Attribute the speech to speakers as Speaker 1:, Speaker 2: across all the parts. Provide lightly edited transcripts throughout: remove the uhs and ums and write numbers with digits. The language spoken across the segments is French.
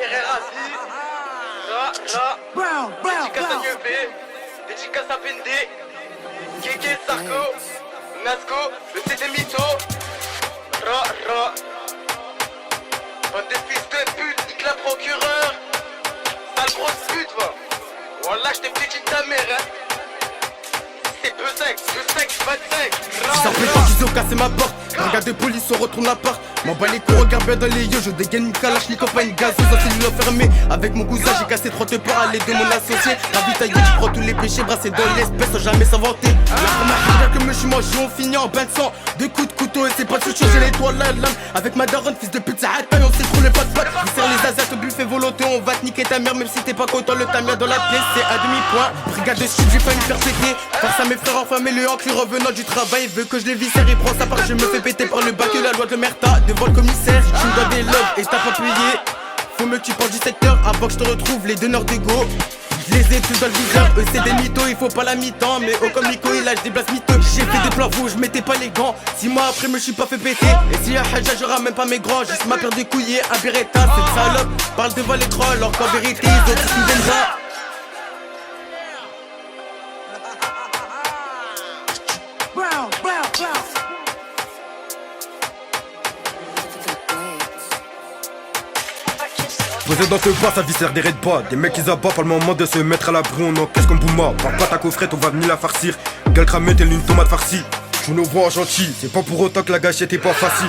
Speaker 1: Razi, dédicace à Nieuvé, dédicace à Bendé, Kéké, Sarko, Nasco, le CD Mito, bande de fils de pute, nique la procureur, sale grosse pute, va. Wallah, j't'ai pété ta mère, hein. C'est 2-5, 25.
Speaker 2: Ça fait tant qu'ils ont cassé ma porte. Regarde de police, on retourne l'appart. M'en bats les coups, regarde bien dans les yeux. Je dégaine une kalachnikov, pas une gazeuse. En cellule enfermée. Avec mon cousin, j'ai cassé 30 pour aller de mon associé. Ravitaillé, je prends tous les péchés, brassés dans l'espèce sans jamais s'inventer. La première que me suis mangé, on finit en bain de sang. Deux coups de couteau et c'est pas de changer les toiles la lame. Avec ma daronne, fils de pute, ça taille, on s'est trop les potes potes. Il sert les azates au buffet volonté, on va te niquer ta mère. Même si t'es pas content, le tamia dans la pièce, c'est à demi-point. Brigade de chute, j'ai pas une faire péter. Face à mes frères enfamés, le enclus revenant du travail. Il veut que je les viscère, il prend sa part, je me fais péter par le bac et la loi de l'Omerta. Devant le commissaire, je me dois des lobes et t'as pas payé. Faut mieux que tu parles du secteur avant que je te retrouve les donneurs d'ego. Je les ai tous dans le viseur, eux c'est des mythos, il faut pas la mi-temps. Mais oh comme Nico, il lâche des blagues mythos. J'ai fait des plans fous, je mettais pas les gants. 6 mois après, me suis pas fait péter. Et si y'a Hadja, je ramène pas mes grands. Juste ma paire de couilles, un Beretta. Cette salope parle devant l'écran, alors qu'en vérité, ils ont tous une Benza.
Speaker 3: Posé dans ce bar, ça viscère des raids bas. Des mecs ils abattent, pas le moment de se mettre à l'abri. On encaisse comme Bouma. Parle pas ta coffrette, on va venir la farcir. Gueule cramée, telle une tomate farcie. Je nous vois en gentil, c'est pas pour autant que la gâchette est pas facile.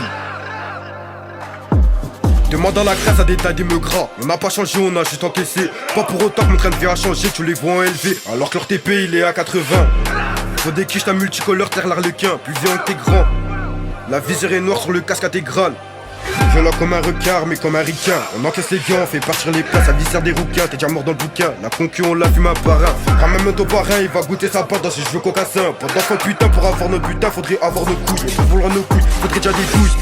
Speaker 3: Demande à la classe à des tas d'hymnes gras. On n'a pas changé, on a juste encaissé. Pas pour autant que mon train de vie a changé, tu les vois en élevé. Alors que leur TP il est à 80. Faut des quiches, ta multicolore, terre l'arlequin. Plus viens que t'es grand. La visière est noire sur le casque intégral. Violent comme un requin, mais comme un ricain. On encaisse les gants, on fait partir les places, ça viscère des rouquins. T'es déjà mort dans le bouquin, la concu on la fume à parrain. Quand même ton parrain, il va goûter sa part dans si je veux cocassin. Pendant son putain, pour avoir nos putains, faudrait avoir nos couilles. Et pour vouloir nos couilles, faudrait déjà des couilles.